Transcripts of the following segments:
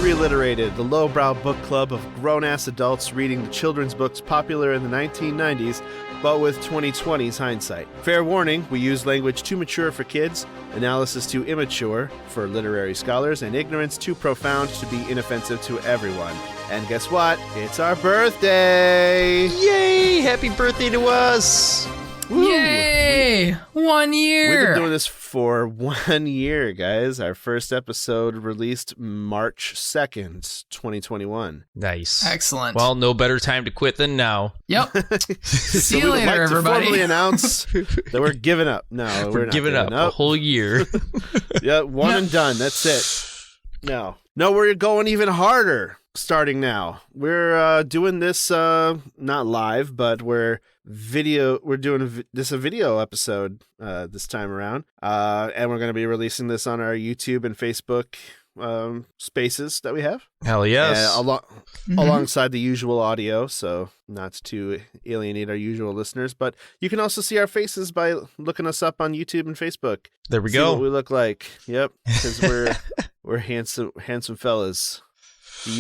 Reliterated, the lowbrow book club of grown-ass adults reading the children's books popular in the 1990s, but with 2020's hindsight. Fair warning, we use language too mature for kids, analysis too immature for literary scholars, and ignorance too profound to be inoffensive to everyone. And guess what? It's our birthday! Yay! Happy birthday to us! Woo. Yay! 1 year! We've been doing this for 1 year, guys. Our first episode released March 2nd, 2021. Nice. Excellent. Well, no better time to quit than now. Yep. See you later, like everybody. To formally announce that we're giving up. No, we're not giving up a whole year. Yeah, one and done. That's it. No, we're going even harder starting now. We're doing this not live, but we're doing a video episode this time around, and we're going to be releasing this on our YouTube and Facebook spaces that we have. Hell yes. Alongside the usual audio, so not to alienate our usual listeners, but you can also see our faces by looking us up on YouTube and Facebook. There we go. What we look like. Yep, because we're handsome fellas. The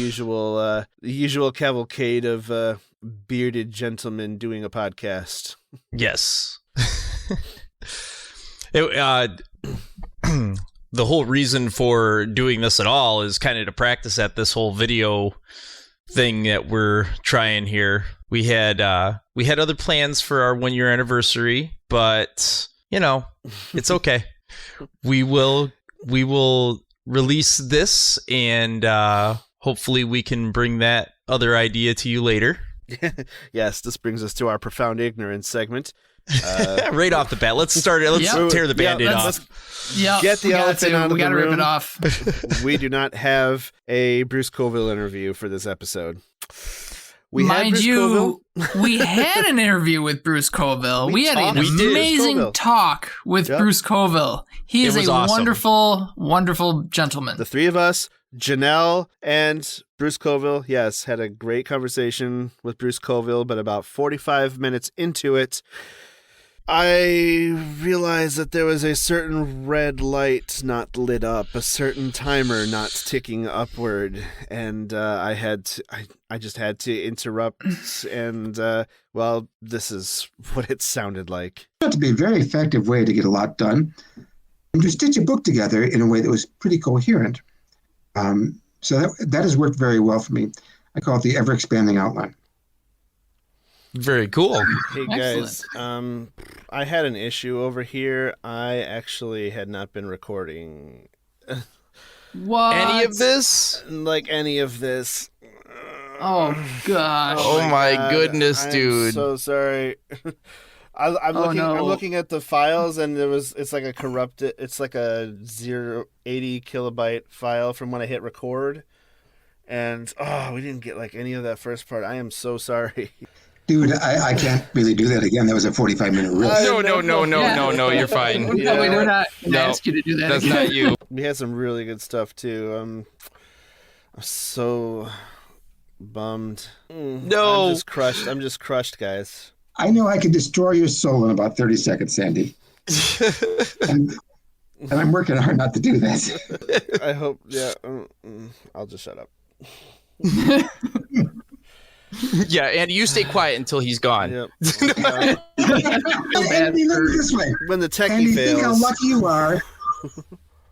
usual cavalcade of bearded gentlemen doing a podcast. Yes. The whole reason for doing this at all is kind of to practice at this whole video thing that we're trying here. We had other plans for our 1 year anniversary, but it's okay. We will release this, and hopefully we can bring that other idea to you later. Yes, this brings us to our profound ignorance segment. Right off the bat, let's start it. Let's tear the Band-Aid off. Get the elephant out of the room. We gotta rip it off. We do not have a Bruce Coville interview for this episode. We had an interview with Bruce Coville. We had an amazing talk with Bruce Coville. He is a awesome, wonderful gentleman. The three of us, Janelle and Bruce Coville, yes, had a great conversation with Bruce Coville, but about 45 minutes into it, I realized that there was a certain red light not lit up, a certain timer not ticking upward, and I just had to interrupt, and this is what it sounded like. To be a very effective way to get a lot done, and to stitch a book together in a way that was pretty coherent. So that has worked very well for me. I call it the ever-expanding outline. Very cool. Hey, guys. I had an issue over here. I actually had not been recording what? Any of this? Any of this. Oh, gosh. Oh, my goodness, dude. I'm so sorry. I'm looking at the files, and it's like a 80 kilobyte file from when I hit record, and we didn't get any of that first part. I am so sorry. Dude, I can't really do that again. That was a 45-minute riff. No, you're fine. We're not going to ask you to do that. That's again. not you. We had some really good stuff too. I'm so bummed. No, I'm just crushed, guys. I know I can destroy your soul in about 30 seconds, Sandy. and I'm working hard not to do that. I hope, yeah. I'll just shut up. Yeah, and you stay quiet until he's gone. Yep. Andy, look this way. When the techie Andy, fails. think how lucky you are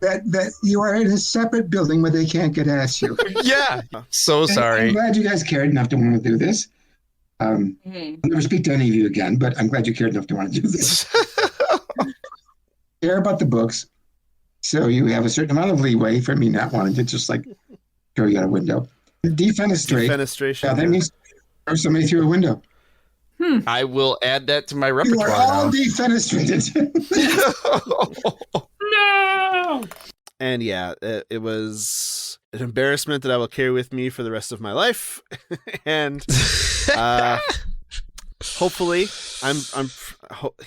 that you are in a separate building where they can't get at you. Yeah, so sorry. I'm glad you guys cared enough to want to do this. I'll never speak to any of you again, but I'm glad you cared enough to want to do this. Care about the books, so you have a certain amount of leeway for me not wanting to just throw you out a window. Defenestration. Yeah, that means throw somebody through a window. I will add that to my repertoire. You are all defenestrated. No! And yeah, it was an embarrassment that I will carry with me for the rest of my life. And hopefully,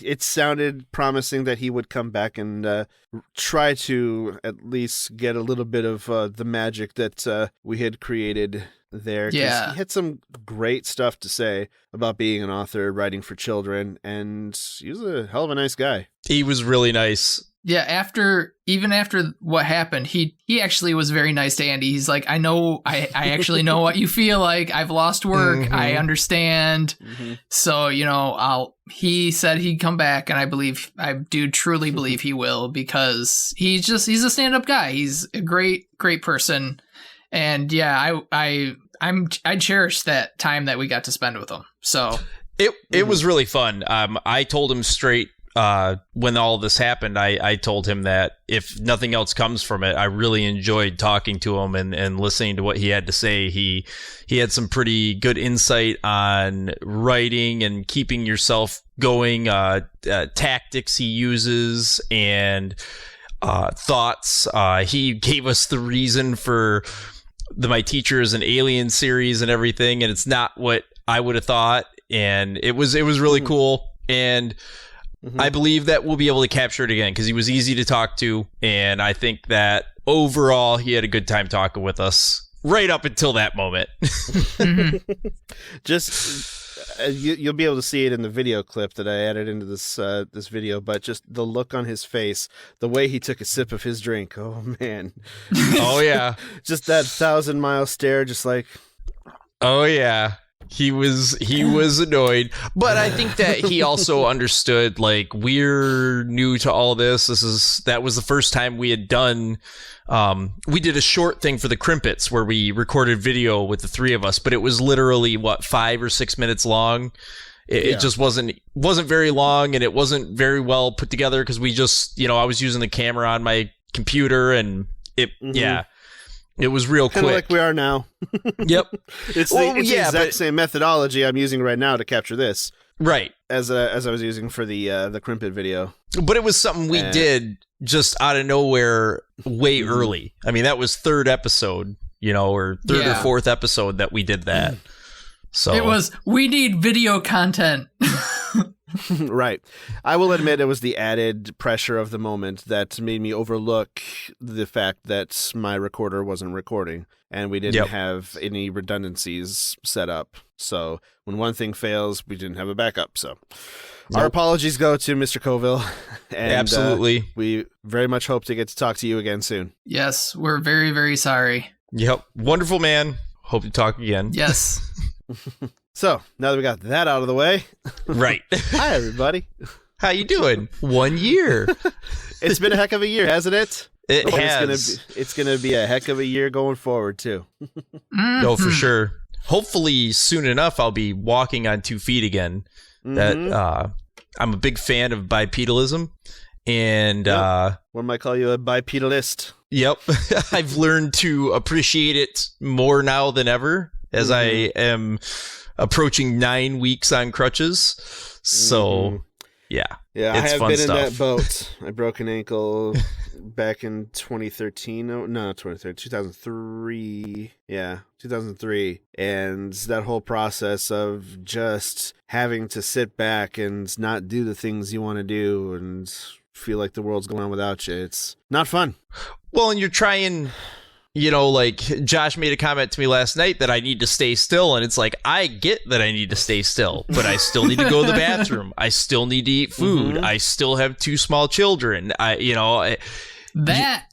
it sounded promising that he would come back and try to at least get a little bit of the magic that we had created there. Yeah. He had some great stuff to say about being an author, writing for children, and he was a hell of a nice guy. He was really nice. Yeah, even after what happened, he actually was very nice to Andy. He's like, I actually know what you feel like. I've lost work. Mm-hmm. I understand. Mm-hmm. So, he said he'd come back, and I do truly believe he will, because he's a stand-up guy. He's a great person. And yeah, I cherish that time that we got to spend with him. So it was really fun. I told him straight, when all this happened, I told him that if nothing else comes from it, I really enjoyed talking to him and listening to what he had to say. He had some pretty good insight on writing and keeping yourself going, tactics he uses, and thoughts. He gave us the reason for My Teacher is an Alien series and everything, and it's not what I would have thought, and it was really cool. And I believe that we'll be able to capture it again, because he was easy to talk to, and I think that overall he had a good time talking with us right up until that moment. Just you'll be able to see it in the video clip that I added into this video, but just the look on his face, the way he took a sip of his drink. Oh man. Oh yeah. Just that 1,000-mile stare, just like. Oh yeah. He was annoyed, but I think that he also understood, like, we're new to all this. That was the first time we had done. We did a short thing for the Crimpets where we recorded video with the three of us, but it was literally 5 or 6 minutes long. It just wasn't very long, and it wasn't very well put together because we just, I was using the camera on my computer, and it was real quick. Kind of like we are now. Yep. It's the exact same methodology I'm using right now to capture this. Right. As I was using for the Crimpet video. But it was something we did just out of nowhere way early. I mean, that was third episode, or third or fourth episode that we did that. So it was, we need video content. Right. I will admit it was the added pressure of the moment that made me overlook the fact that my recorder wasn't recording and we didn't have any redundancies set up. So when one thing fails, we didn't have a backup. So our apologies go to Mr. Coville. And, absolutely. We very much hope to get to talk to you again soon. Yes, we're very, very sorry. Yep. Wonderful man. Hope to talk again. Yes. So, now that we got that out of the way. Right. Hi, everybody. How you doing? 1 year. It's been a heck of a year, hasn't it? It has. It's gonna be a heck of a year going forward, too. No, for sure. Hopefully, soon enough, I'll be walking on 2 feet again. That I'm a big fan of bipedalism. And one might call you a bipedalist. Yep. I've learned to appreciate it more now than ever, as I am approaching 9 weeks on crutches. So, yeah, I it's have fun been stuff. in that boat. I broke an ankle back in 2013. No, 2003. Yeah, 2003. And that whole process of just having to sit back and not do the things you want to do and feel like the world's going on without you. It's not fun. Well, and you're trying... like Josh made a comment to me last night that I need to stay still. And it's like, I get that I need to stay still, but I still need to go to the bathroom. I still need to eat food. I still have 2 small children. That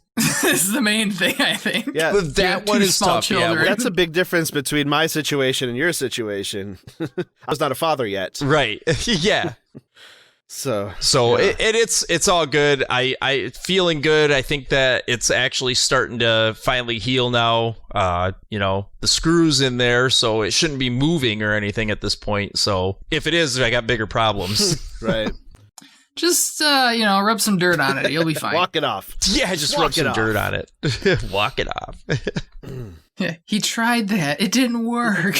is the main thing, I think. Yeah, but that one is tough. Children. Yeah, that's a big difference between my situation and your situation. I was not a father yet. Right. Yeah. So it's all good. I feeling good. I think that it's actually starting to finally heal now. The screw's in there, so it shouldn't be moving or anything at this point. So if it is, I got bigger problems. Right. Just rub some dirt on it. You'll be fine. Walk it off. Yeah, just rub some dirt on it. Walk it off. Yeah, he tried that. It didn't work.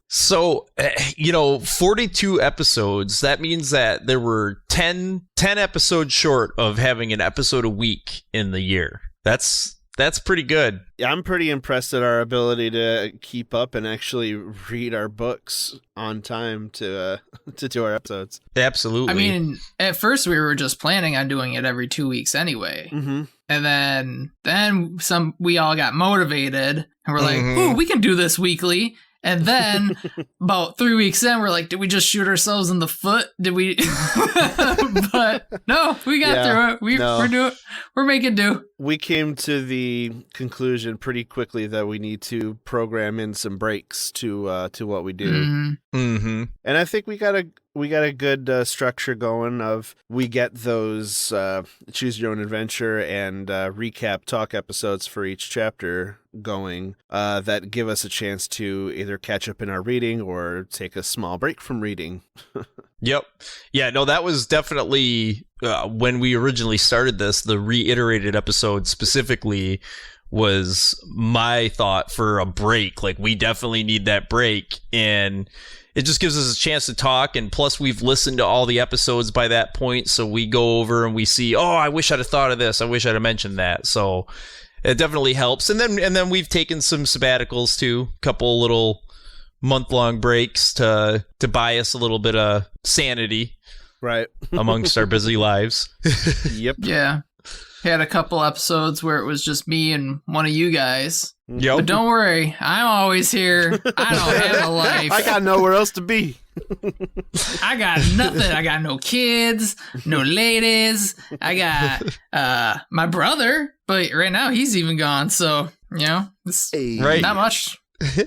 So, 42 episodes, that means that there were 10 episodes short of having an episode a week in the year. That's That's pretty good. Yeah, I'm pretty impressed at our ability to keep up and actually read our books on time to do our episodes. Absolutely. I mean, at first we were just planning on doing it every 2 weeks anyway. Mm-hmm. And then we all got motivated and we're like, ooh, we can do this weekly. And then about 3 weeks in, we're like, did we just shoot ourselves in the foot? Did we? But no, we got through it. We're making do. We came to the conclusion pretty quickly that we need to program in some breaks to what we do. Mm-hmm. And I think we got a good structure going of we get those choose your own adventure and recap talk episodes for each chapter going that give us a chance to either catch up in our reading or take a small break from reading. Yep. Yeah, no, that was definitely when we originally started this, the reiterated episode specifically was my thought for a break. Like, we definitely need that break, and it just gives us a chance to talk, and plus we've listened to all the episodes by that point, so we go over and we see, oh, I wish I'd have thought of this, I wish I'd have mentioned that, so it definitely helps. And then we've taken some sabbaticals too, a couple little month-long breaks to buy us a little bit of sanity, right, amongst our busy lives. Yep. Yeah. Had a couple episodes where it was just me and one of you guys. Yep. But don't worry, I'm always here. I don't have a life. I got nowhere else to be. I got nothing. I got no kids, no ladies. I got my brother, but right now he's even gone. So, it's right. Not much.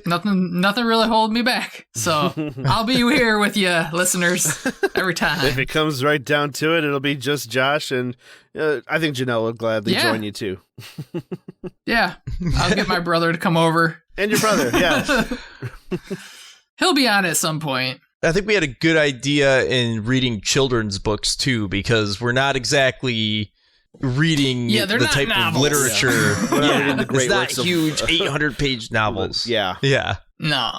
Nothing really holding me back. So I'll be here with you, listeners, every time. If it comes right down to it, it'll be just Josh, and I think Janelle will gladly join you too. Yeah, I'll get my brother to come over. And your brother, yeah. He'll be on at some point. I think we had a good idea in reading children's books too, because we're not exactly reading the type novels. of literature. Yeah, the great it's not works of, huge 800-page novels. Yeah. No.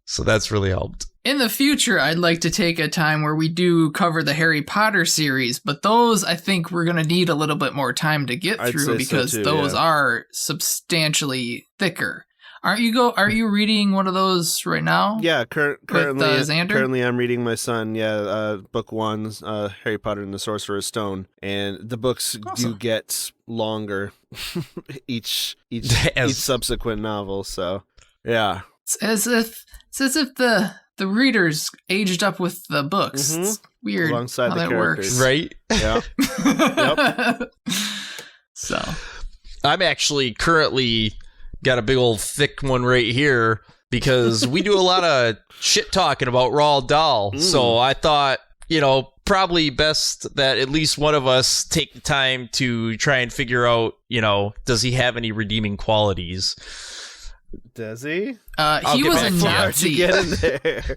So that's really helped. In the future, I'd like to take a time where we do cover the Harry Potter series, but those I think we're going to need a little bit more time to get through because those are substantially thicker. Are you reading one of those right now? Yeah, currently Xander? Currently I'm reading my son, book 1, Harry Potter and the Sorcerer's Stone, and the books do get longer each subsequent novel, so yeah. It's as if the readers aged up with the books. Mm-hmm. It's weird alongside how the that characters. works. Right? Yeah. Yep. So I'm actually currently got a big old thick one right here because we do a lot of shit talking about Roald Dahl. So I thought, probably best that at least one of us take the time to try and figure out, does he have any redeeming qualities? Does he? He was a Nazi. Get in there.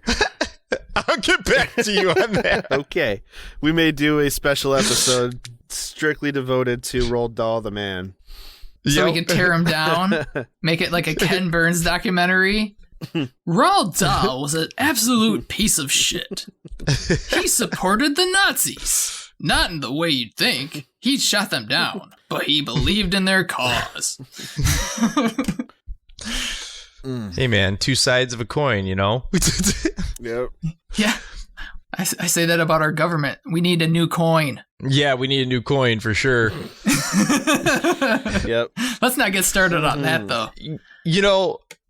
I'll get back to you on that. Okay. We may do a special episode strictly devoted to Roald Dahl the man. So we can tear him down, make it like a Ken Burns documentary. Roald Dahl was an absolute piece of shit. He supported the Nazis. Not in the way you'd think. He shot them down, but he believed in their cause. Hey, man, two sides of a coin, Yep. Yeah. I say that about our government. We need a new coin. Yeah, we need a new coin for sure. Yep. Let's not get started on that, though.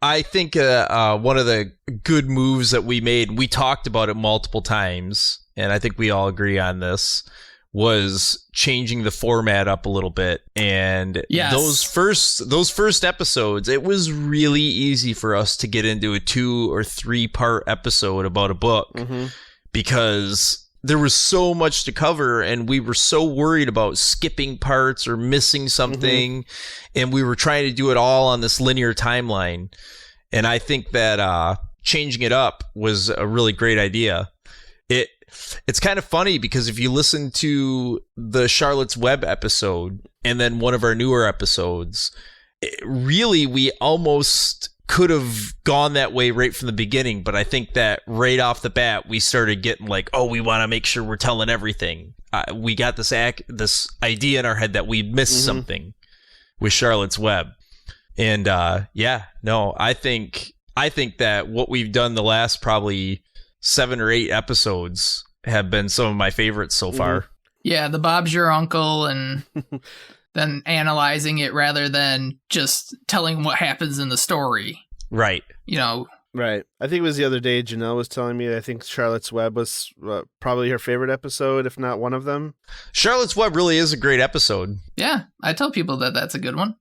I think one of the good moves that we made, we talked about it multiple times, and I think we all agree on this, was changing the format up a little bit. And those first episodes, it was really easy for us to get into a 2 or 3 part episode about a book. Mm-hmm. Because there was so much to cover and we were so worried about skipping parts or missing something. And we were trying to do it all on this linear timeline. And I think that changing it up was a really great idea. It's kind of funny because if you listen to the Charlotte's Web episode and then one of our newer episodes, really we almost could have gone that way right from the beginning, but I think that right off the bat we started getting like, oh, we want to make sure we're telling everything. We got this idea in our head that we missed something. with Charlotte's Web. And I think that what we've done the last probably 7 or 8 episodes have been some of my favorites so far. Yeah, the Bob's Your Uncle and then analyzing it rather than just telling what happens in the story. Right. You know. Right. I think it was the other day Janelle was telling me I think Charlotte's Web was probably her favorite episode, if not one of them. Charlotte's Web really is a great episode. Yeah, I tell people that that's a good one.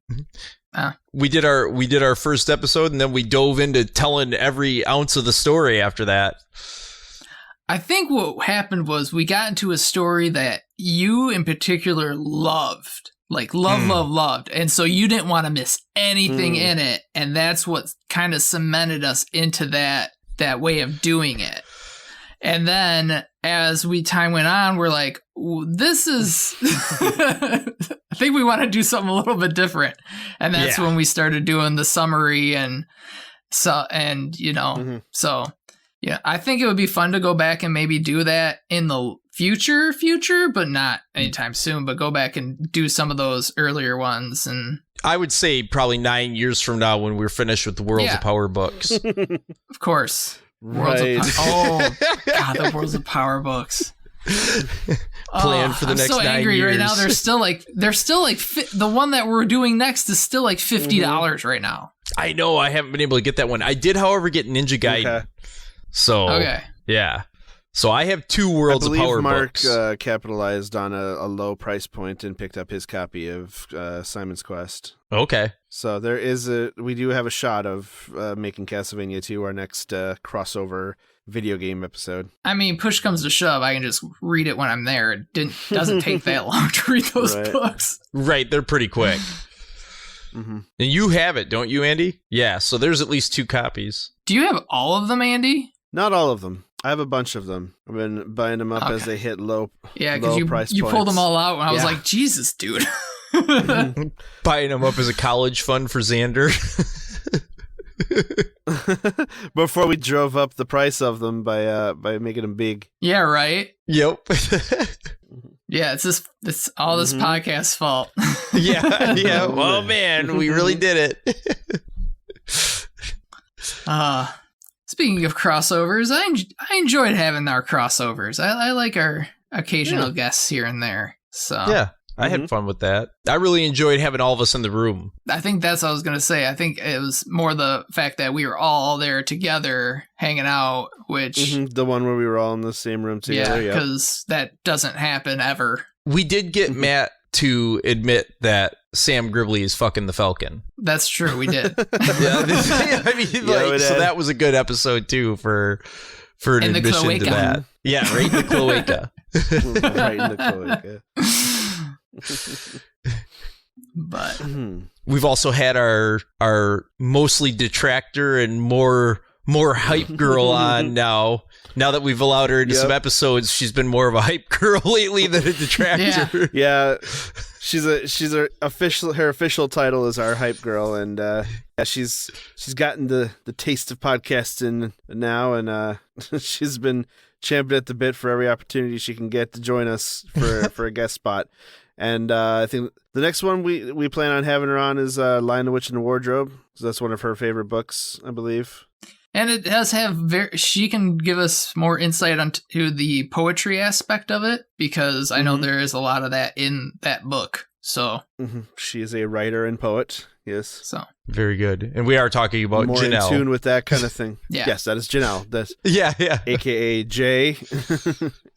We did our first episode, and then we dove into telling every ounce of the story after that. I think what happened was we got into a story that you in particular loved. Like, loved. And so you didn't want to miss anything in it. And that's what kind of cemented us into that way of doing it. And then as time went on, we're like, this is... I think we want to do something a little bit different. And that's when we started doing the summary so, yeah, I think it would be fun to go back and maybe do that in the future, but not anytime soon, but go back and do some of those earlier ones. And I would say probably 9 years from now when we're finished with the Worlds of Power books. Of course. Right. Oh, God, the Worlds of Power books. Plan for the next 9 years. I'm so angry right now. They're still like the one that we're doing next is still like $50 right now. I know. I haven't been able to get that one. I did, however, get Ninja Gaiden. Okay. So, yeah. So I have 2 Worlds of Power books. Mark capitalized on a low price point and picked up his copy of Simon's Quest. Okay. So we do have a shot of making Castlevania 2 our next crossover video game episode. I mean, push comes to shove, I can just read it when I'm there. It doesn't take that long to read those books. Right, they're pretty quick. And you have it, don't you, Andy? Yeah, so there's at least 2 copies. Do you have all of them, Andy? Not all of them. I have a bunch of them. I've been buying them up as they hit low price you points. pulled them all out, and I was like, Jesus, dude. Buying them up as a college fund for Xander. Before we drove up the price of them by making them big. Yeah, right? Yep. Yeah, it's all this podcast's fault. Yeah. Well, man, we really did it. Speaking of crossovers, I enjoyed having our crossovers. I like our occasional guests here and there. So yeah, I had fun with that. I really enjoyed having all of us in the room. I think that's what I was going to say. I think it was more the fact that we were all there together hanging out, which... the one where we were all in the same room together. Yeah, because that doesn't happen ever. We did get Matt to admit that Sam Gribley is fucking the Falcon. That's true, we did. So that was a good episode too for an admission to that. Yeah, right in the cloaca. Right in the cloaca. But we've also had our mostly detractor and more hype girl on now. Now that we've allowed her into some episodes, she's been more of a hype girl lately than a detractor. Yeah. Her official title is our hype girl, and she's gotten the taste of podcasting now, and she's been champing at the bit for every opportunity she can get to join us for a guest spot. And I think the next one we plan on having her on is Lion, the Witch, and the Wardrobe. So that's one of her favorite books, I believe. And it does have she can give us more insight onto the poetry aspect of it, because I know there is a lot of that in that book. So she is a writer and poet. Yes. So very good. And we are talking about more Janelle. in tune with that kind of thing. Yeah. Yes, that is Janelle. That's AKA Jay,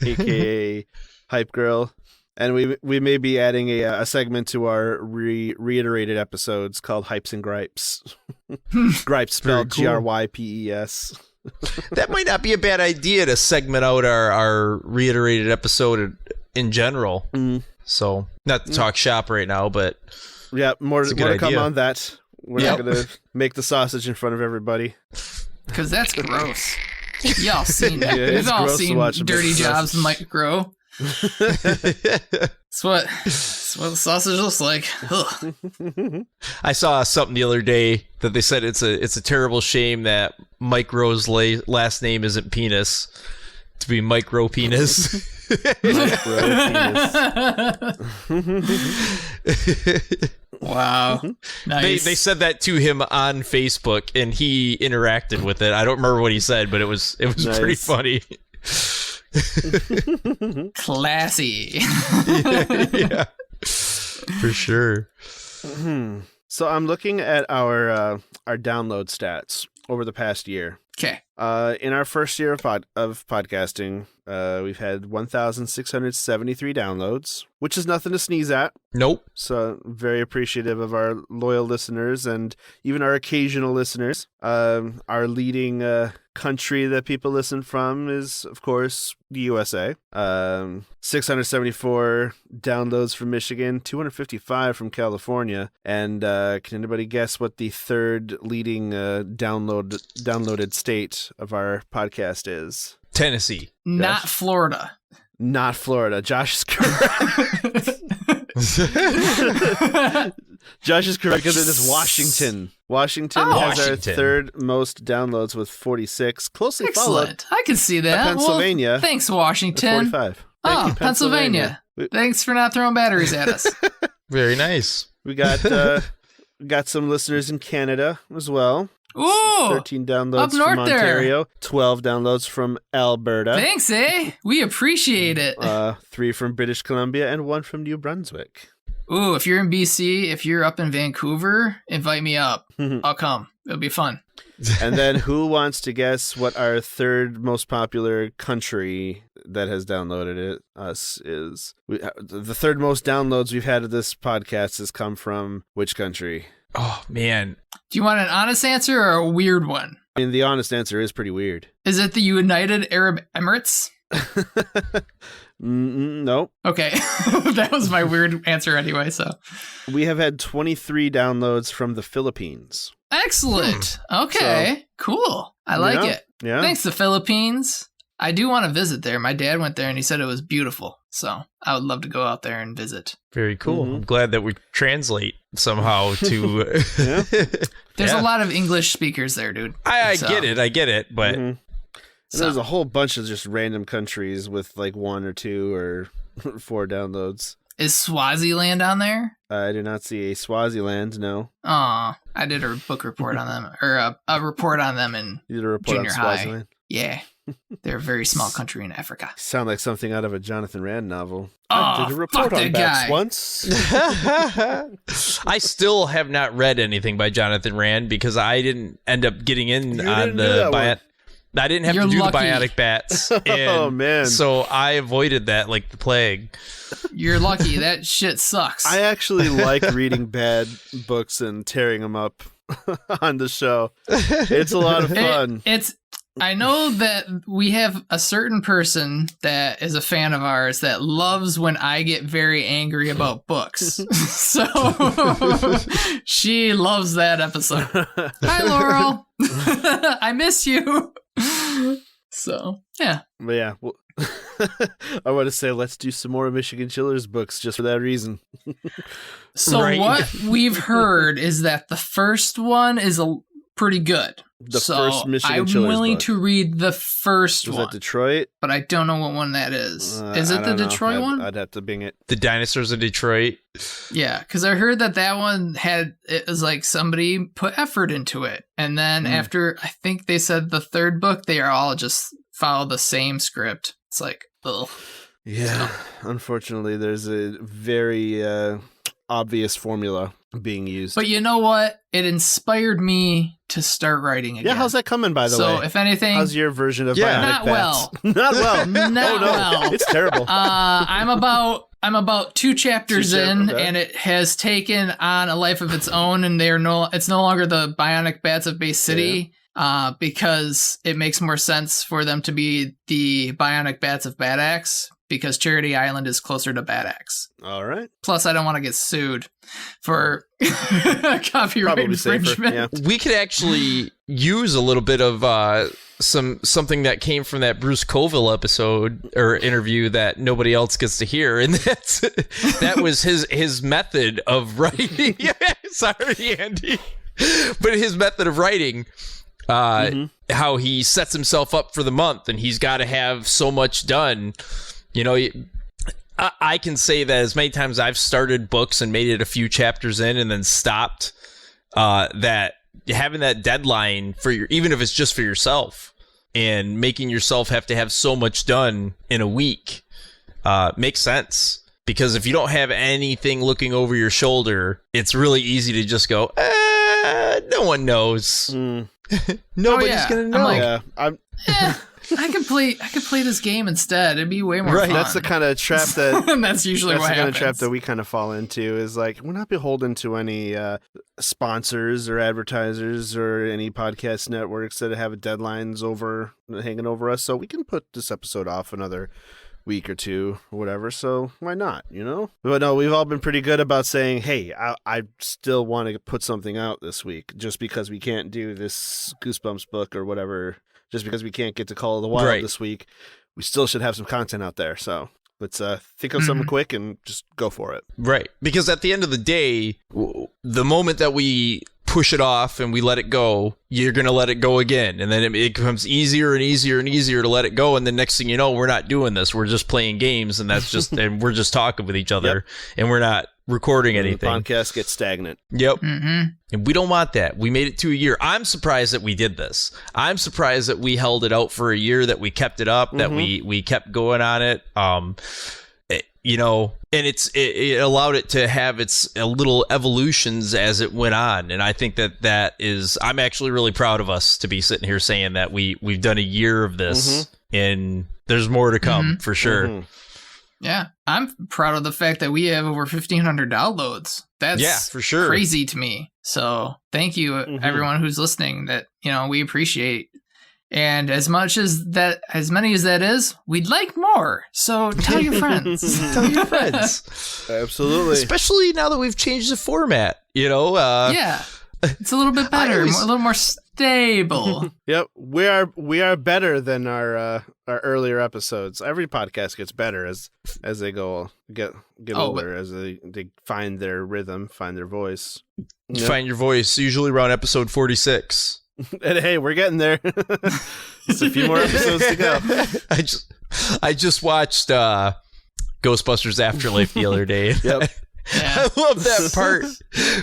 AKA Hype Girl. And we may be adding a segment to our reiterated episodes called Hypes and Gripes. Gripes spelled Grypes. That might not be a bad idea to segment out our reiterated episode in general. So, not to talk shop right now, but yeah, more to come on that. We're not going to make the sausage in front of everybody. Because that's gross. Y'all seen that. We've all seen Dirty Jobs Micro. That's what the sausage looks like. I saw something the other day that they said it's a terrible shame that Mike Rowe's last name isn't Penis, to be Micro Penis. Wow. Nice. They said that to him on Facebook, and he interacted with it. I don't remember what he said, but it was Nice. pretty funny. Classy. Yeah, for sure. So I'm looking at our download stats over the past year. Okay. In our first year of podcasting, we've had 1,673 downloads, which is nothing to sneeze at. Nope. So very appreciative of our loyal listeners and even our occasional listeners. Our leading country that people listen from is, of course, the USA. 674 downloads from Michigan, 255 from California. And can anybody guess what the third leading downloaded state of our podcast is? Tennessee. Not Florida. Not Florida. Josh is correct. Josh is correct. It is Washington. Washington has our third most downloads with 46. Closely followed. Excellent. I can see that. Pennsylvania. Well, thanks, Washington. 45. Oh, you, Pennsylvania. Thanks for not throwing batteries at us. Very nice. We got some listeners in Canada as well. Ooh, 13 downloads up north from Ontario, there. 12 downloads from Alberta. Thanks, eh? We appreciate it. 3 from British Columbia and 1 from New Brunswick. Ooh, if you're in BC, if you're up in Vancouver, invite me up. I'll come. It'll be fun. And then who wants to guess what our third most popular country that has downloaded us is? The third most downloads we've had of this podcast has come from which country? Oh, man. Do you want an honest answer or a weird one? I mean, the honest answer is pretty weird. Is it the United Arab Emirates? Nope. Okay. That was my weird answer anyway, so. We have had 23 downloads from the Philippines. Excellent. Okay. Cool. I like it. Yeah. Thanks, the Philippines. I do want to visit there. My dad went there and he said it was beautiful. So I would love to go out there and visit. Very cool. I'm glad that we translate somehow to... There's a lot of English speakers there, dude. I get it, but... There's a whole bunch of just random countries with like 1 or 2 or 4 downloads. Is Swaziland on there? I do not see a Swaziland, no. Aw, I did a book report on them, or a report on them in You did a report junior on high. Swaziland? Yeah. They're a very small country in Africa. Sound like something out of a Jonathan Rand novel. Oh, I did a report fuck on that bats guy. once. I still have not read anything by Jonathan Rand because I didn't end up getting in on the... I didn't have to do lucky. the bionic bats. Oh, And man. so I avoided that like the plague. You're lucky. That shit sucks. I actually like reading bad books and tearing them up on the show. It's a lot of fun. I know that we have a certain person that is a fan of ours that loves when I get very angry about books. So she loves that episode. Hi, Laurel. I miss you. So, yeah. But yeah, well, I want to say let's do some more Michigan Chillers books just for that reason. So what we've heard is that the first one is pretty good. The first Michigan Chillers I'm willing book. to read the first Was one. that Detroit? But I don't know what one that is. Is it the Detroit one? I'd have to bing it. The Dinosaurs of Detroit. Yeah, because I heard that one it was like somebody put effort into it. And then after, I think they said the third book, they are all just follow the same script. It's like, ugh. Yeah, unfortunately, there's a very obvious formula being used. But you know what? It inspired me to start writing again. Yeah, how's that coming, by the way? So if anything... How's your version of Bionic not Bats? well. Not well. Not well. It's terrible. I'm about 2 chapters in, okay. and it has taken on a life of its own, and it's no longer the Bionic Bats of Bay City, because it makes more sense for them to be the Bionic Bats of Bad Axe, because Charity Island is closer to Bad Axe. All right. Plus, I don't want to get sued for copyright Probably infringement. safer, yeah. We could actually use a little bit of something that came from that Bruce Coville episode or interview that nobody else gets to hear, and that was his method of writing. Sorry, Andy, but his method of writing. How he sets himself up for the month, and he's got to have so much done. You know, I can say that as many times I've started books and made it a few chapters in and then stopped, that having that deadline for even if it's just for yourself and making yourself have to have so much done in a week, makes sense. Because if you don't have anything looking over your shoulder, it's really easy to just go, no one knows. Nobody's gonna know. I could play this game instead. It'd be way more fun. That's the kind of trap that that's usually what happens. That's the kind of trap that we kind of fall into, is like, we're not beholden to any sponsors or advertisers or any podcast networks that have deadlines hanging over us, so we can put this episode off another week or two or whatever, so why not, But no, we've all been pretty good about saying, hey, I still want to put something out this week, just because we can't do this Goosebumps book or whatever, just because we can't get to Call of the Wild this week, we still should have some content out there. So let's think of something quick and just go for it. Right, because at the end of the day, the moment that we push it off and we let it go, you're going to let it go again. And then it becomes easier and easier and easier to let it go. And the next thing you know, we're not doing this. We're just playing games, and that's just, and we're just talking with each other, and we're not recording anything. The podcast gets stagnant. Yep. And we don't want that. We made it to a year. I'm surprised that we did this. I'm surprised that we held it out for a year, that we kept it up, that we kept going on it. And it allowed it to have its little evolutions as it went on. And I think that is, I'm actually really proud of us to be sitting here saying that we've done a year of this, and there's more to come for sure. Yeah, I'm proud of the fact that we have over 1,500 downloads. That's for sure crazy to me. So thank you, everyone who's listening. That we appreciate. And as many as that is, we'd like more. So tell your friends. Tell your friends. Absolutely. Especially now that we've changed the format, Yeah. It's a little bit better, a little more stable. Yep. We are better than our earlier episodes. Every podcast gets better as they get older, as they find their rhythm, find their voice. You find your voice usually around episode 46. And hey, we're getting there. Just a few more episodes to go. I just watched Ghostbusters Afterlife the other day. Yep. I love that part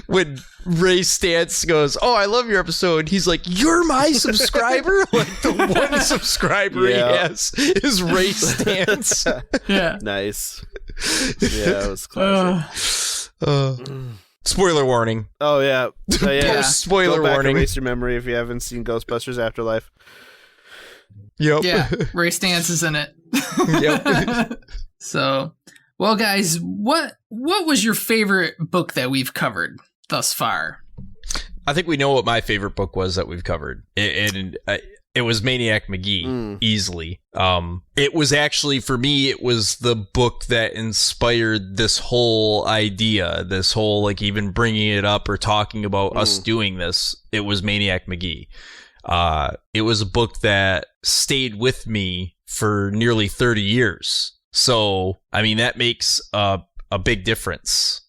when Ray Stantz goes, "Oh, I love your episode." He's like, "You're my subscriber." Like, the one subscriber he has is Ray Stantz. Yeah, nice. Yeah, it was classic. Spoiler warning. Oh yeah. Spoiler warning. Erase your memory if you haven't seen Ghostbusters Afterlife. Yep. Yeah, Ray Stantz is in it. Yep. So, well, guys, what was your favorite book that we've covered thus far? I think we know what my favorite book was that we've covered. It was Maniac McGee, easily. It was actually, for me, it was the book that inspired this whole idea, this whole, like, even bringing it up or talking about us doing this. It was Maniac McGee. It was a book that stayed with me for nearly 30 years. So, I mean, that makes a big difference,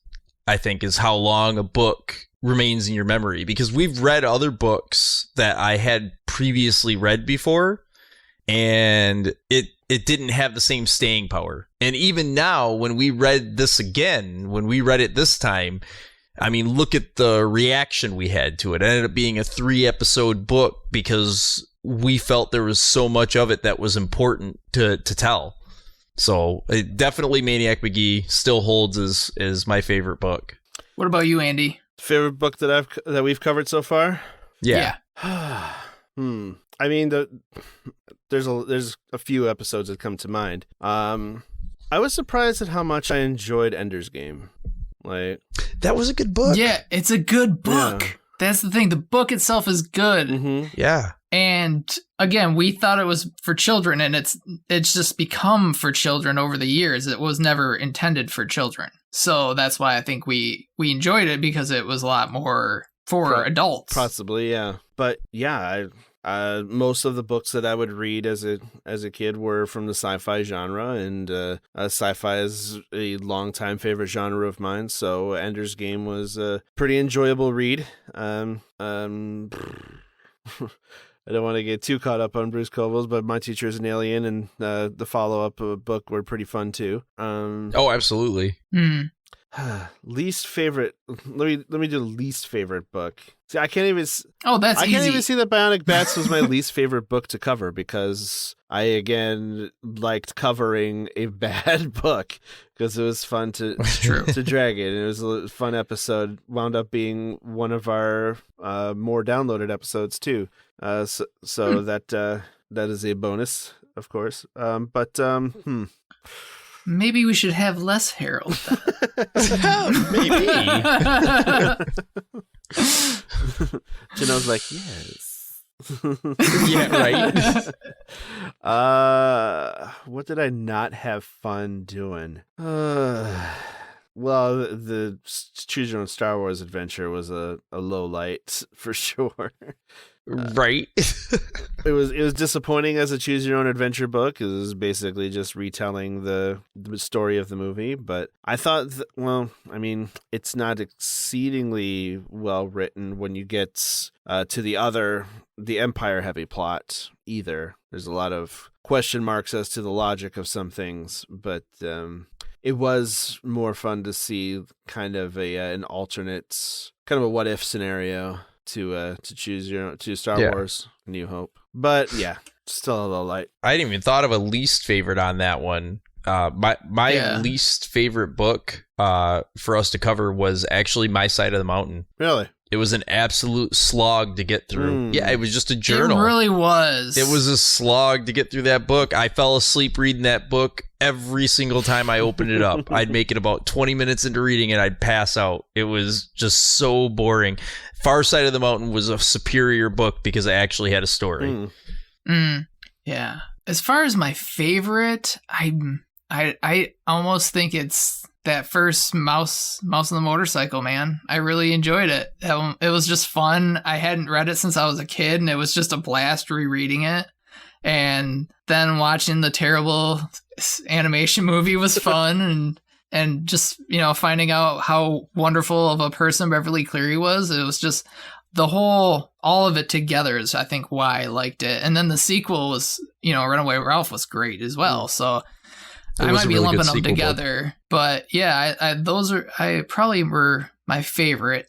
I think, is how long a book remains in your memory, because we've read other books that I had previously read before, and it didn't have the same staying power. And even now, when we read this again, when we read it this time, I mean, look at the reaction we had to it. It ended up being a 3-episode book because we felt there was so much of it that was important to tell. So definitely Maniac McGee still holds as my favorite book. What about you, Andy? Favorite book that we've covered so far? Yeah. I mean, there's a few episodes that come to mind. I was surprised at how much I enjoyed Ender's Game. Like, that was a good book. Yeah, it's a good book. Yeah. That's the thing. The book itself is good. Yeah. And again, we thought it was for children, and it's just become for children over the years. It was never intended for children. So that's why I think we enjoyed it, because it was a lot more for adults. Possibly, yeah. But yeah, most of the books that I would read as a kid were from the sci-fi genre, and sci-fi is a longtime favorite genre of mine. So Ender's Game was a pretty enjoyable read. I don't want to get too caught up on Bruce Coville's, but My Teacher is an Alien and the follow-up book were pretty fun too. Oh, absolutely. Least favorite. Let me do least favorite book. See, I can't even. Oh, that's I easy. can't even see that Bionic Bats was my least favorite book to cover because I again liked covering a bad book because it was fun to drag it. And it was a fun episode. Wound up being one of our more downloaded episodes too. So that is a bonus, of course. Maybe we should have less Harold. Maybe. Janelle's like, yes. Yeah, right. What did I not have fun doing? Well, the Choose Your Own Star Wars adventure was a low light for sure. Right. It was disappointing as a choose your own adventure book. It was basically just retelling the story of the movie, but I thought it's not exceedingly well written when you get to the Empire heavy plot either. There's a lot of question marks as to the logic of some things, but it was more fun to see kind of an alternate, kind of a what if scenario to choose to Star Wars New Hope. But yeah, still a low light. I hadn't even thought of a least favorite on that one. My least favorite book for us to cover was actually My Side of the Mountain. Really? It was an absolute slog to get through. Yeah, it was just a journal. It really was. It was a slog to get through that book. I fell asleep reading that book every single time I opened it up. I'd make it about 20 minutes into reading it, I'd pass out. It was just so boring. Far Side of the Mountain was a superior book because I actually had a story. Yeah. As far as my favorite, I almost think it's that first Mouse on the Motorcycle, man. I really enjoyed it. It was just fun. I hadn't read it since I was a kid, and it was just a blast rereading it. And then watching the terrible animation movie was fun, and just, finding out how wonderful of a person Beverly Cleary was. It was just all of it together is, I think, why I liked it. And then the sequel was, Runaway Ralph was great as well. So I might be really lumping them together, book. But yeah, those probably were my favorite.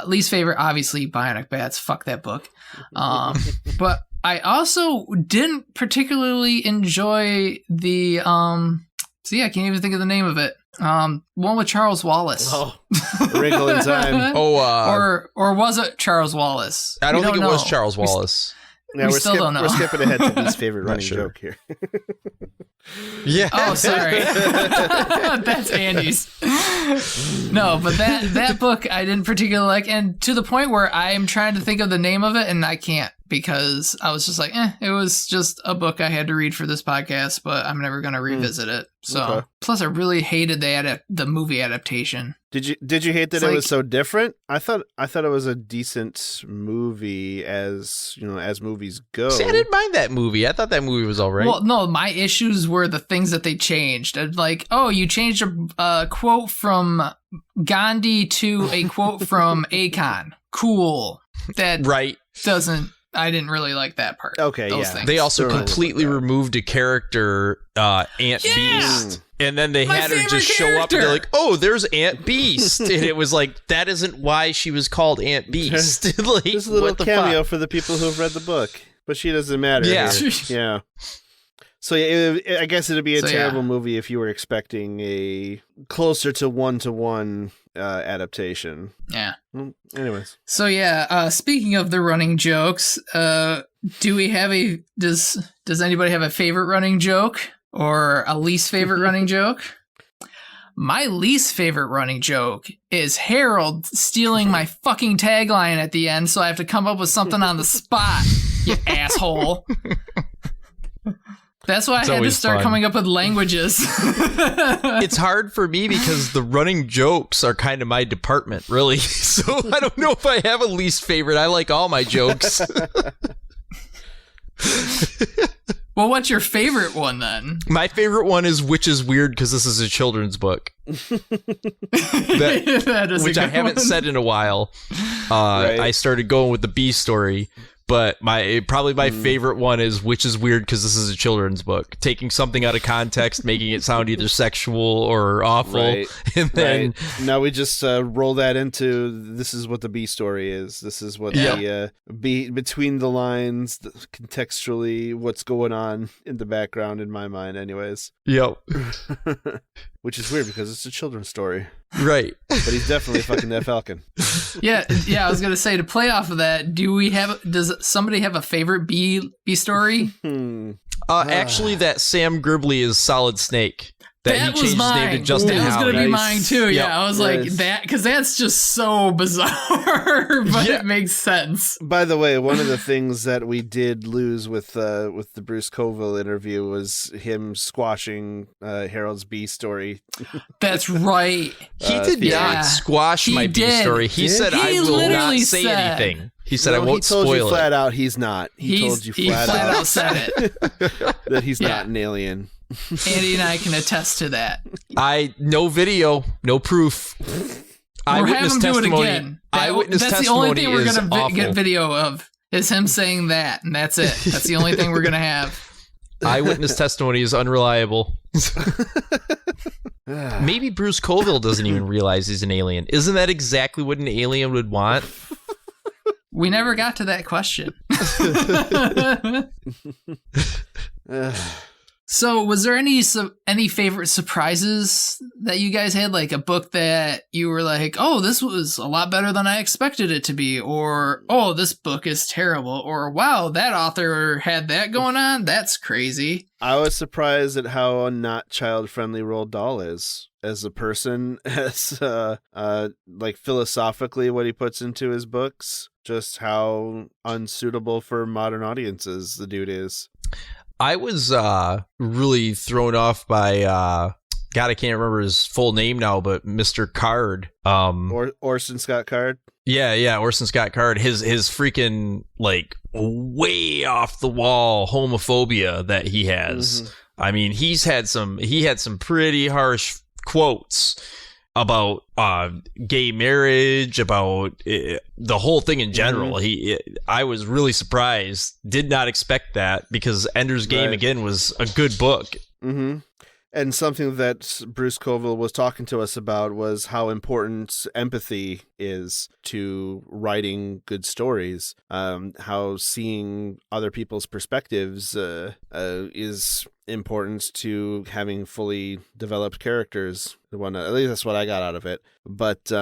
Least favorite, obviously, Bionic Bats. Fuck that book. But I also didn't particularly enjoy the I can't even think of the name of it. One with Charles Wallace. Oh, Wrinkle in Time. Or was it Charles Wallace? I don't think it was Charles Wallace. Yeah, we still don't know. We're skipping ahead to his favorite running joke here. Yeah. Oh, sorry. That's Andy's. No, but that book I didn't particularly like, and to the point where I'm trying to think of the name of it and I can't, because I was just like, it was just a book I had to read for this podcast, but I'm never going to revisit it. So, Plus I really hated the movie adaptation. Did you hate that it was so different? I thought it was a decent movie as movies go. See, I didn't mind that movie. I thought that movie was all right. Well, no, my issues were the things that they changed. Like, you changed a quote from Gandhi to a quote from Akon. Cool. That I didn't really like that part. Okay, things. They also completely removed a character, Aunt Beast. And then they had her just show up and they're like, oh, there's Aunt Beast. And it was like, that isn't why she was called Aunt Beast. Like, just a little cameo for the people who have read the book. But she doesn't matter. Yeah. Yeah. So I guess it'd be a terrible movie if you were expecting a closer to one-to-one adaptation. Yeah. Well, anyways. So speaking of the running jokes, do we have does anybody have a favorite running joke or a least favorite running joke? My least favorite running joke is Harold stealing my fucking tagline at the end, so I have to come up with something on the spot, you asshole. That's why I had to start coming up with languages. It's hard for me because the running jokes are kind of my department, really. So I don't know if I have a least favorite. I like all my jokes. Well, what's your favorite one then? My favorite one is Which is Weird because this is a children's book. Which I haven't said in a while. Right. I started going with the B story. But my favorite one is, which is weird because this is a children's book, taking something out of context, making it sound either sexual or awful, and then now we just roll that into this is what the B story is. This is what the B between the lines, contextually, what's going on in the background in my mind, anyways. Yep. Which is weird because it's a children's story. Right. But he's definitely fucking that falcon. Yeah, I was gonna say, to play off of that, does somebody have a favorite B story? Actually, that Sam Gribley is Solid Snake. That he changed his name to Justin Howard. That was going to be mine, too. Yep. Yeah, I was like, that, because that's just so bizarre, but it makes sense. By the way, one of the things that we did lose with the Bruce Coville interview was him squashing Harold's B story. That's right. He did not squash my B story. He said, I will not say anything. He said, I won't spoil it. He told you flat out he's not. He told you flat out said it. That he's not an alien. Andy and I can attest to that. No video, no proof. Eyewitness testimony. That's the only thing we're going to get video of, is him saying that, and that's it. That's the only thing we're going to have. Eyewitness testimony is unreliable. Maybe Bruce Coville doesn't even realize he's an alien. Isn't that exactly what an alien would want? We never got to that question. So, was there any favorite surprises that you guys had? Like a book that you were like, oh, this was a lot better than I expected it to be, or, oh, this book is terrible, or, wow, that author had that going on? That's crazy. I was surprised at how not child-friendly Roald Dahl is as a person, as like philosophically what he puts into his books, just how unsuitable for modern audiences the dude is. I was really thrown off by God, I can't remember his full name now, but Mr. Card. Orson Scott Card. Yeah, Orson Scott Card. His freaking like way off the wall homophobia that he has. Mm-hmm. I mean, he had some pretty harsh quotes about gay marriage, about the whole thing in general. Mm-hmm. I was really surprised. Did not expect that, because Ender's Game again was a good book. Mm-hmm. And something that Bruce Coville was talking to us about was how important empathy is to writing good stories. How seeing other people's perspectives is important to having fully developed characters. At least that's what I got out of it. But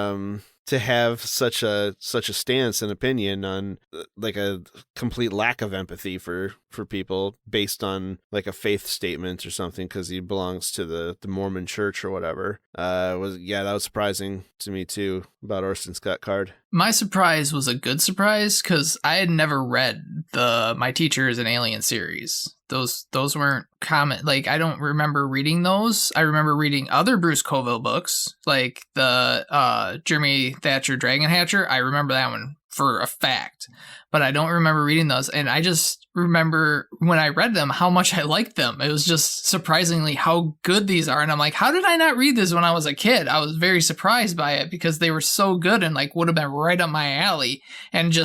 to have such a stance and opinion on like a complete lack of empathy for people based on like a faith statement or something because he belongs to the Mormon church or whatever, that was surprising to me too about Orson Scott Card. My surprise was a good surprise because I had never read the My Teacher is an Alien series. Those weren't common. Like, I don't remember reading those. I remember reading other Bruce Coville books, like the Jeremy Thatcher Dragon Hatcher. I remember that one for a fact, but I don't remember reading those. And I just remember when I read them, how much I liked them. It was just surprisingly how good these are. And I'm like, how did I not read this when I was a kid? I was very surprised by it because they were so good and like would have been right up my alley. And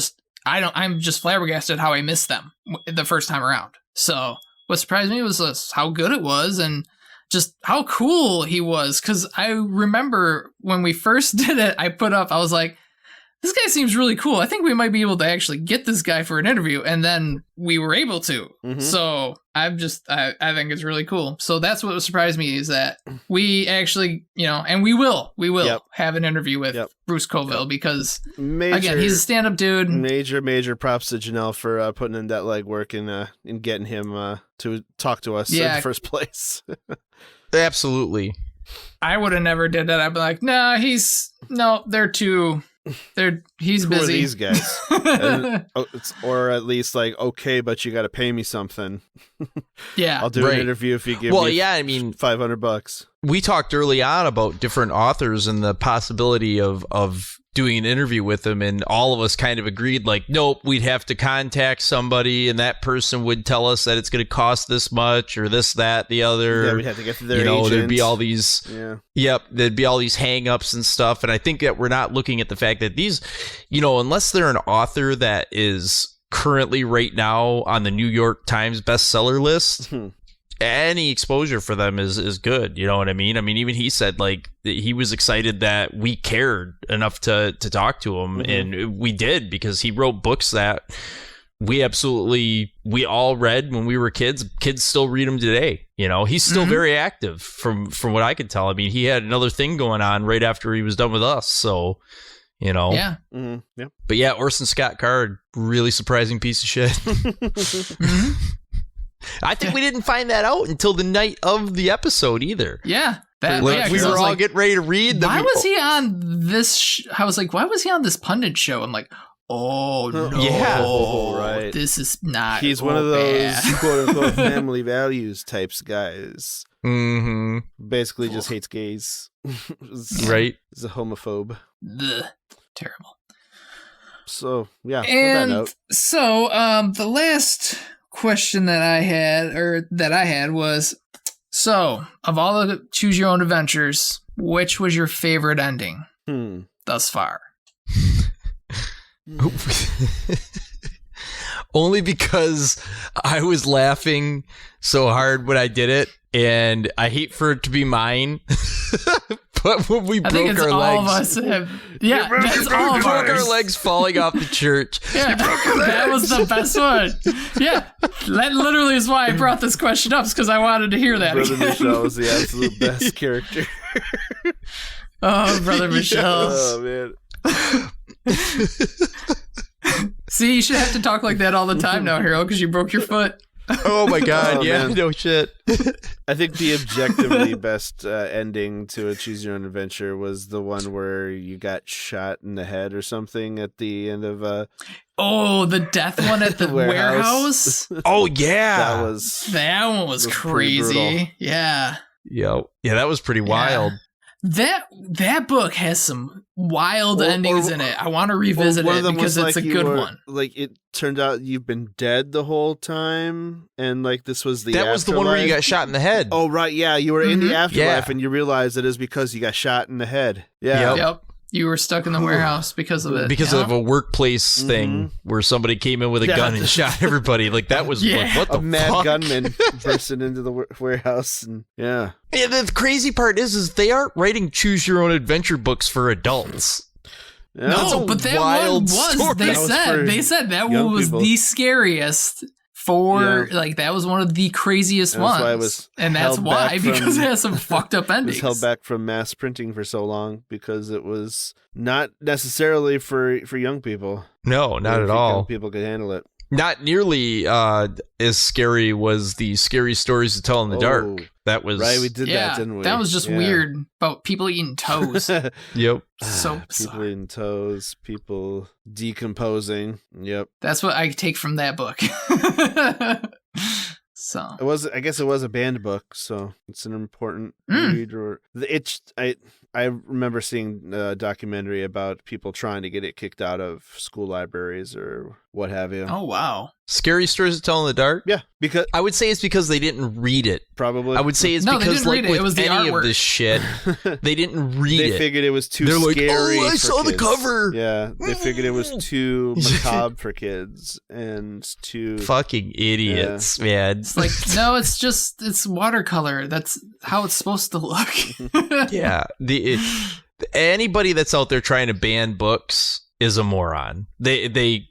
I'm just flabbergasted how I missed them the first time around. So what surprised me was how good it was and just how cool he was. Because I remember when we first did it, I was like, this guy seems really cool. I think we might be able to actually get this guy for an interview. And then we were able to. Mm-hmm. So I think it's really cool. So that's what surprised me is that we actually, and we will have an interview with Bruce Coville because, again, he's a stand-up dude. Major props to Janelle for putting in that legwork and getting him to talk to us in the first place. Absolutely. I would have never did that. I'd be like, they're too... he's Who busy. Are these guys? Or at least like, okay, but you got to pay me something. Yeah, I'll do an interview if you give me. I mean, $500. We talked early on about different authors and the possibility of doing an interview with them, and all of us kind of agreed, like, nope, we'd have to contact somebody, and that person would tell us that it's going to cost this much, or this, that, the other. Yeah, we'd have to get to their agent. There'd be all these, there'd be all these hang-ups and stuff, and I think that we're not looking at the fact that these, unless they're an author that is currently right now on the New York Times bestseller list, any exposure for them is good. You know what I mean? I mean, even he said like he was excited that we cared enough to talk to him, and we did, because he wrote books that we all read when we were kids. Kids still read them today. You know, he's still very active from what I can tell. I mean, he had another thing going on right after he was done with us. So, you know, But yeah, Orson Scott Card, really surprising piece of shit. I think we didn't find that out until the night of the episode either. Yeah. We were all getting ready to read. Why was he on this? I was like, why was he on this pundit show? I'm like, oh no, right. This is not. He's one of those quote unquote family values types guys. Basically, just hates gays. Right. He's a homophobe. Terrible. So yeah. And so the last question that I had was, so of all the Choose Your Own Adventures, which was your favorite ending thus far? Only because I was laughing so hard when I did it, and I hate for it to be mine. But when we broke our legs, all of us have, that's all of broke our legs falling off the church. That was the best one. Yeah, that literally is why I brought this question up, because I wanted to hear that. Brother Michelle was the absolute best character. Oh, Brother Michelle. Oh man. See, you should have to talk like that all the time now, Harold, because you broke your foot. Oh my god, man. No shit. I think the objectively best ending to a Choose Your Own Adventure was the one where you got shot in the head or something at the end of the death one at the warehouse. Oh yeah. That one was crazy. Yeah. Yep. Yeah, that was pretty wild. That book has some wild endings in it. I want to revisit it because it's a good one. Like, it turned out you've been dead the whole time, and like this was the That was the one where you got shot in the head. Oh right, yeah, you were in the afterlife, and you realized it is because you got shot in the head. Yeah. Yep. You were stuck in the warehouse because of it. Because of a workplace thing where somebody came in with a gun and shot everybody. Like, that was like, what the fuck? A mad gunman bursting into the warehouse. And yeah. And the crazy part is they aren't writing Choose Your Own Adventure books for adults. Yeah. No, but that one was. They said that one was the scariest. That was one of the craziest ones. That's why because it has some fucked up endings. It was held back from mass printing for so long because it was not necessarily for young people. No, not at all. Young people could handle it. Not nearly as scary was the Scary Stories to Tell in the Dark. That was right. We did that, didn't we? That was just weird about people eating toes. Yep. So people eating toes, people decomposing. Yep. That's what I take from that book. So I guess it was a banned book, so it's an important read. Or I remember seeing a documentary about people trying to get it kicked out of school libraries or what have you. Oh wow. Scary Stories to Tell in the Dark? Yeah, because I would say it's because they didn't read it. Probably. I would say it's because like with it was the any artwork. of this shit, they didn't read it. They figured it was too They're scary. Like, I saw kids. the cover. Yeah, they figured it was too macabre for kids and too fucking idiots, man. It's like, no, it's watercolor. That's how it's supposed to look. Yeah, anybody that's out there trying to ban books is a moron. They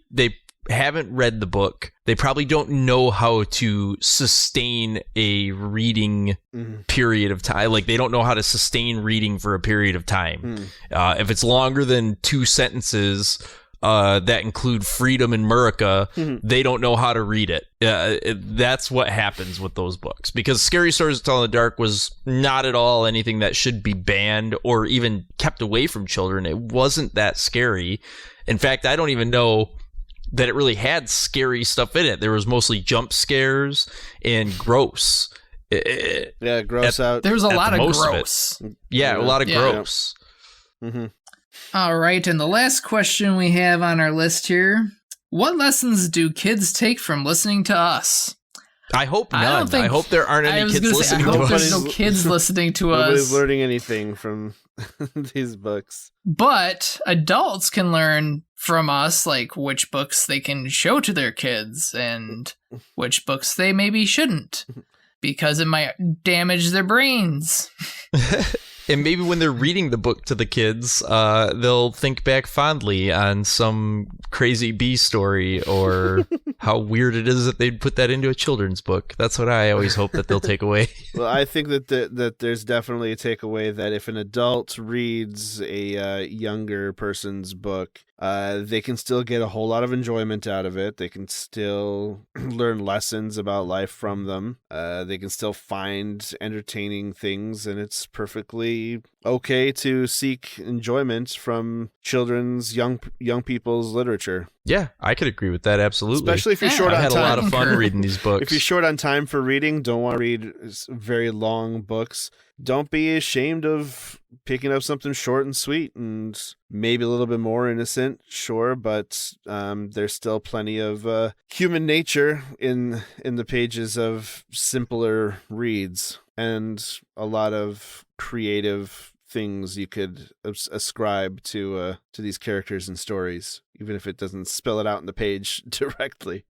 haven't read the book. They probably don't know how to sustain a reading period of time. Like, they don't know how to sustain reading for a period of time. If it's longer than 2 sentences that include freedom in America, they don't know how to read it. That's what happens with those books. Because Scary Stories to Tell in the Dark was not at all anything that should be banned or even kept away from children. It wasn't that scary. In fact, I don't even know that it really had scary stuff in it. There was mostly jump scares and gross. Gross out. There's a lot of gross. Yeah, a lot of gross. All right, and the last question we have on our list here. What lessons do kids take from listening to us? I hope none. I hope there aren't any kids listening to us. I hope there's no kids listening to us. Nobody's learning anything from these books. But adults can learn from us, like, which books they can show to their kids and which books they maybe shouldn't, because it might damage their brains. And maybe when they're reading the book to the kids, they'll think back fondly on some crazy bee story or how weird it is that they'd put that into a children's book. That's what I always hope that they'll take away. Well, I think that there's definitely a takeaway that if an adult reads a younger person's book, they can still get a whole lot of enjoyment out of it. They can still learn lessons about life from them. They can still find entertaining things, and it's perfectly okay to seek enjoyment from children's young people's literature. Yeah, I could agree with that, absolutely. Especially if you're short on time. I had a lot of fun reading these books. If you're short on time for reading, don't want to read very long books, don't be ashamed of picking up something short and sweet and maybe a little bit more innocent, sure, but there's still plenty of human nature in the pages of simpler reads, and a lot of creative things you could ascribe to these characters and stories, even if it doesn't spell it out in the page directly.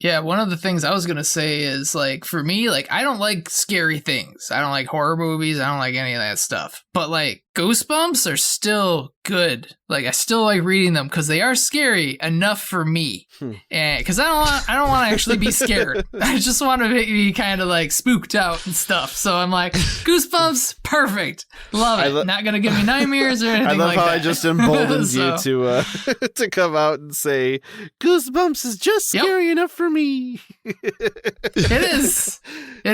Yeah, one of the things I was gonna say is, like, for me, like, I don't like scary things. I don't like horror movies. I don't like any of that stuff. But, like, Goosebumps are still good. Like, I still like reading them because they are scary enough for me. And because I don't want to actually be scared. I just want to be kind of like spooked out and stuff. So I'm like, Goosebumps, perfect, love it. Not gonna give me nightmares or anything like that. I love how I just emboldened you to to come out and say Goosebumps is just scary enough for me. It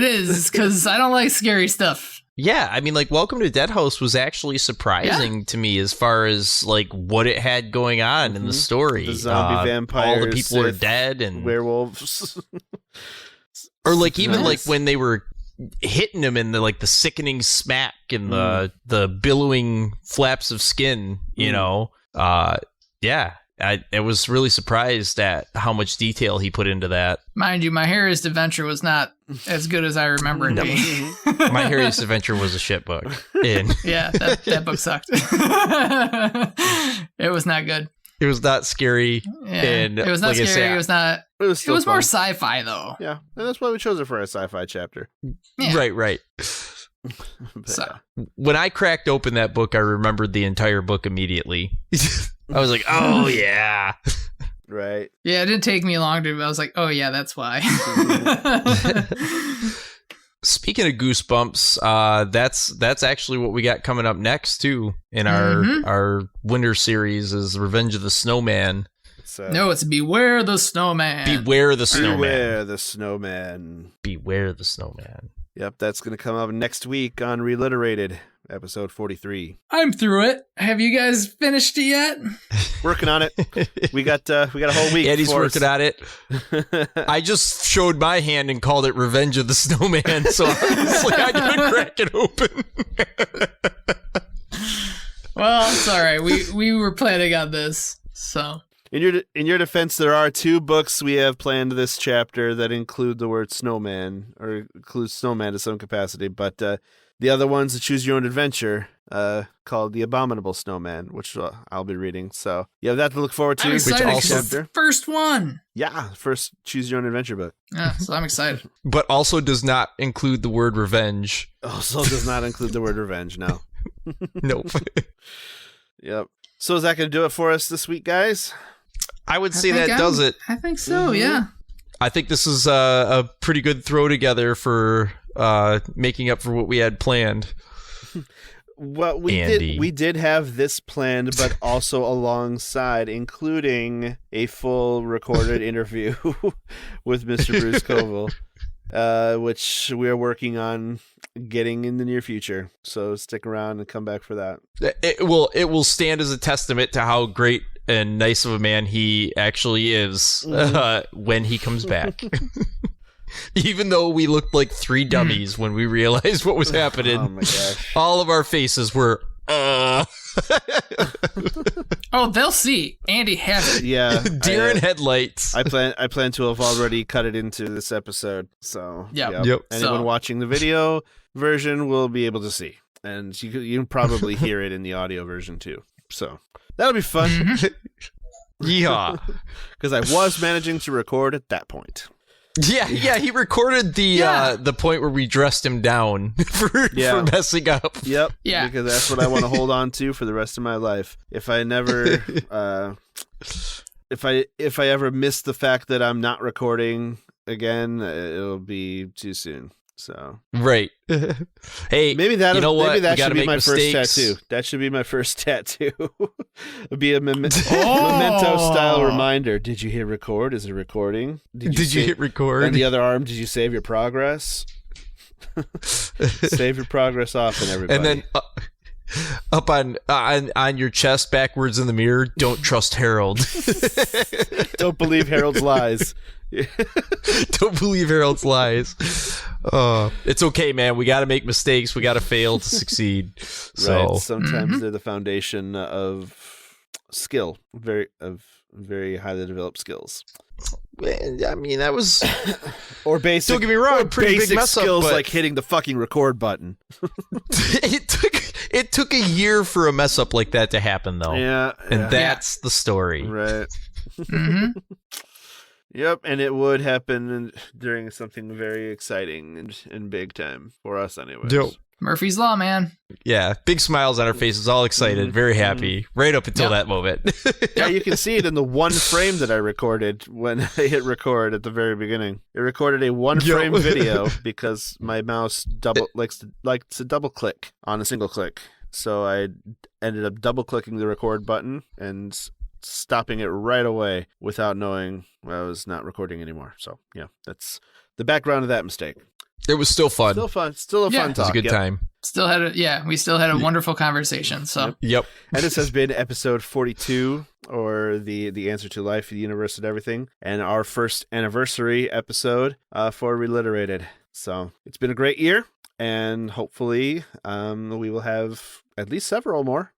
is because I don't like scary stuff. Yeah, I mean, like, Welcome to Dead House was actually surprising to me as far as, like, what it had going on in the story. The zombie vampires. All the people are dead and werewolves. Or, like, even, like, when they were hitting him in the sickening smack and the billowing flaps of skin, you know? Yeah. I was really surprised at how much detail he put into that. Mind you, My Hairiest Adventure was not as good as I remember it being. My Hairiest Adventure was a shit book. Yeah, that book sucked. It was not good. It was not scary. Yeah, and it was not scary. It was not. It was more sci-fi though. Yeah, and that's why we chose it for a sci-fi chapter. Yeah. Right. So when I cracked open that book, I remembered the entire book immediately. I was like, oh, yeah. Right. Yeah, it didn't take me long to... I was like, oh, yeah, that's why. Speaking of Goosebumps, that's actually what we got coming up next, too, in our winter series is Revenge of the Snowman. No, it's Beware the Snowman. Beware the Snowman. Beware the Snowman. Beware the Snowman. Yep, that's going to come up next week on Reliterated, episode 43. I'm through it. Have you guys finished it yet? Working on it. We got a whole week. Eddie's working on it. I just showed my hand and called it Revenge of the Snowman, so honestly, I couldn't crack it open. Well, it's all right. We were planning on this, so... In your defense, there are 2 books we have planned this chapter that include the word snowman, or include snowman to some capacity, but the other one's a Choose Your Own Adventure called The Abominable Snowman, which I'll be reading. So you have that to look forward to. I'm excited because it's the first one. Yeah, first Choose Your Own Adventure book. Yeah, so I'm excited. But also does not include the word revenge. Also does not include the word revenge, no. Nope. Yep. So is that going to do it for us this week, guys? I would say that does it. I think so, yeah. I think this is a pretty good throw together for making up for what we had planned. Well, we did have this planned, but also alongside, including a full recorded interview with Mr. Bruce Coville, which we are working on getting in the near future. So stick around and come back for that. It will stand as a testament to how great and nice of a man he actually is when he comes back. Even though we looked like 3 dummies when we realized what was happening. Oh my gosh. All of our faces were Oh, they'll see. Andy has it. Yeah. Deer in headlights. I plan to have already cut it into this episode. So yep. Anyone watching the video version will be able to see. And you can probably hear it in the audio version too. So that'll be fun. Yeehaw. Because I was managing to record at that point. Yeah, he recorded the point where we dressed him down for messing up. Yep. Yeah. Because that's what I want to hold on to for the rest of my life. If I never if I ever miss the fact that I'm not recording again, it'll be too soon. So right. Hey, maybe that should be my mistakes. first tattoo. That should be my first tattoo. It'll be a memento style reminder. Did you hit record? Is it recording? Did you hit record? And the other arm, did you save your progress? Save your progress often, everybody. And then up on your chest backwards in the mirror, don't trust Harold. Don't believe Harold's lies. Don't believe Harold's lies. It's okay, man. We got to make mistakes. We got to fail to succeed. So right. Sometimes they're the foundation of skill, very highly developed skills. I mean, that was or basic. Don't get me wrong, pretty big mess skills up, but like hitting the fucking record button. It took a year for a mess up like that to happen, though. Yeah, and that's the story, right? Yep, and it would happen during something very exciting and big time for us, anyways. Yep. Murphy's Law, man. Yeah, big smiles on our faces, all excited, very happy, right up until that moment. Yeah, you can see it in the one frame that I recorded when I hit record at the very beginning. It recorded a one-frame video because my mouse likes to double click on a single click. So I ended up double clicking the record button and stopping it right away without knowing I was not recording anymore. So yeah, that's the background of that mistake. It was still fun. Still fun. Still a fun talk. It was a good time. We still had a wonderful conversation. So yep. And this has been episode 42, or the answer to life, the universe, and everything, and our first anniversary episode for Reliterated. So it's been a great year, and hopefully we will have at least several more.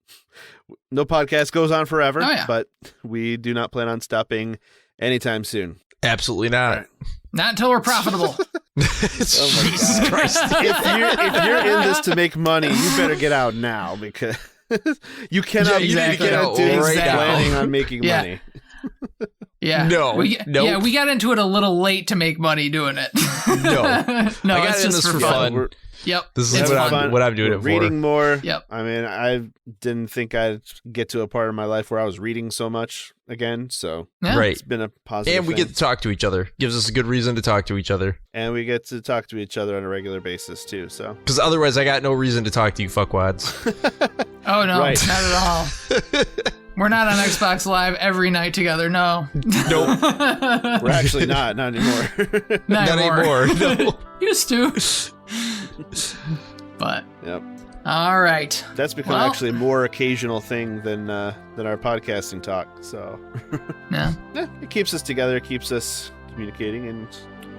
No podcast goes on forever, but we do not plan on stopping anytime soon. Absolutely not. Right. Not until we're profitable. Jesus Christ. If you're in this to make money, you better get out now, because you cannot you need to get out doing right now. planning on making money. Yeah. We got into it a little late to make money doing it. No, I got it's just for fun. Yep. This is what I'm doing it for. Reading more. Yep. I mean, I didn't think I'd get to a part of my life where I was reading so much again. So right. It's been a positive And we thing. get to talk to each other. Gives us a good reason to talk to each other. And we get to talk to each other on a regular basis too. So because otherwise I got no reason to talk to you fuckwads. Oh no, right. not at all. We're not on Xbox Live every night together. No. Nope. We're actually not anymore. Not anymore. No. Used to. But yep. All right. That's become actually a more occasional thing than our podcasting talk. So yeah, it keeps us together, it keeps us communicating and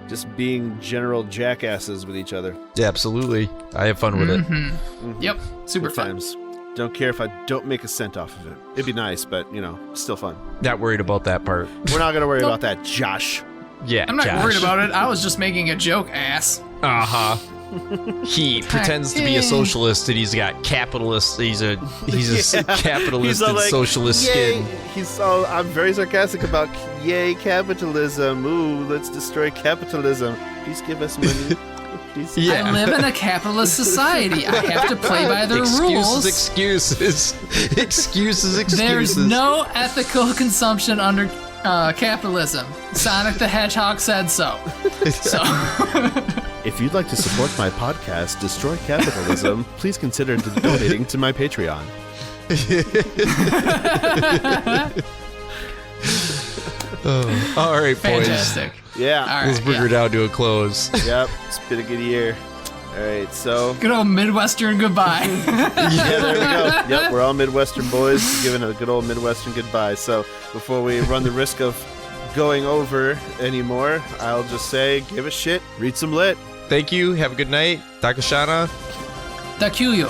just being general jackasses with each other. Yeah, absolutely. I have fun with it. Mm-hmm. Yep. Super Good fun. times. Don't care if I don't make a cent off of it. It'd be nice, but still fun. Not worried about that part. We're not gonna worry about that, Josh. Yeah, I'm not Josh. worried about it. I was just making a joke, ass. Uh-huh. He pretends to be a socialist and he's got capitalist. He's a capitalist and socialist skin. I'm very sarcastic about yay capitalism. Ooh, let's destroy capitalism. Please give us money. Please. Yeah. I live in a capitalist society. I have to play by their rules. Excuses. There's no ethical consumption under capitalism. Sonic the Hedgehog said so. If you'd like to support my podcast, Destroy Capitalism, please consider donating to my Patreon. All right, boys. Fantastic. Yeah. All right, let's bring her down to a close. Yep, it's been a good year. All right, so... Good old Midwestern goodbye. Yeah, there we go. Yep, we're all Midwestern boys giving a good old Midwestern goodbye. So before we run the risk of going over anymore, I'll just say, give a shit, read some lit. Thank you. Have a good night. Takashana. Dakuyo.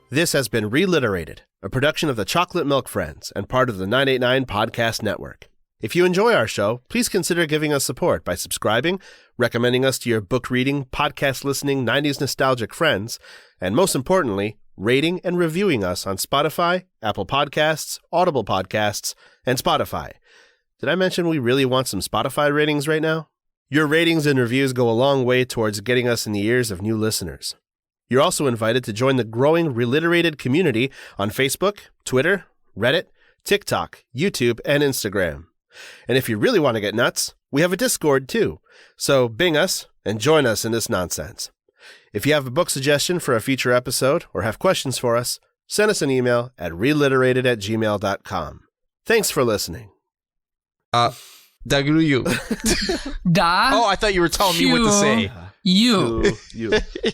This has been Reliterated, a production of the Chocolate Milk Friends and part of the 989 Podcast Network. If you enjoy our show, please consider giving us support by subscribing, recommending us to your book reading, podcast listening, 90s nostalgic friends, and most importantly, rating and reviewing us on Spotify, Apple Podcasts, Audible Podcasts, and Spotify. Did I mention we really want some Spotify ratings right now? Your ratings and reviews go a long way towards getting us in the ears of new listeners. You're also invited to join the growing Reliterated community on Facebook, Twitter, Reddit, TikTok, YouTube, and Instagram. And if you really want to get nuts, we have a Discord too. So bing us and join us in this nonsense. If you have a book suggestion for a future episode or have questions for us, send us an email at reliterated@gmail.com. Thanks for listening. Dagruyu. Da. Oh, I thought you were telling me what to say. You.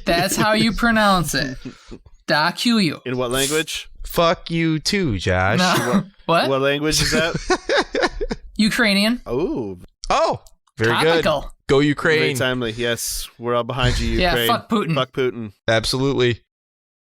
That's how you pronounce it. Da Q. In what language? Fuck you too, Josh. No. What? What language is that? Ukrainian. Oh, very Topical. good. Go Ukraine. very timely. Yes, we're all behind you, Ukraine. Yeah, fuck Putin. Fuck Putin. Absolutely.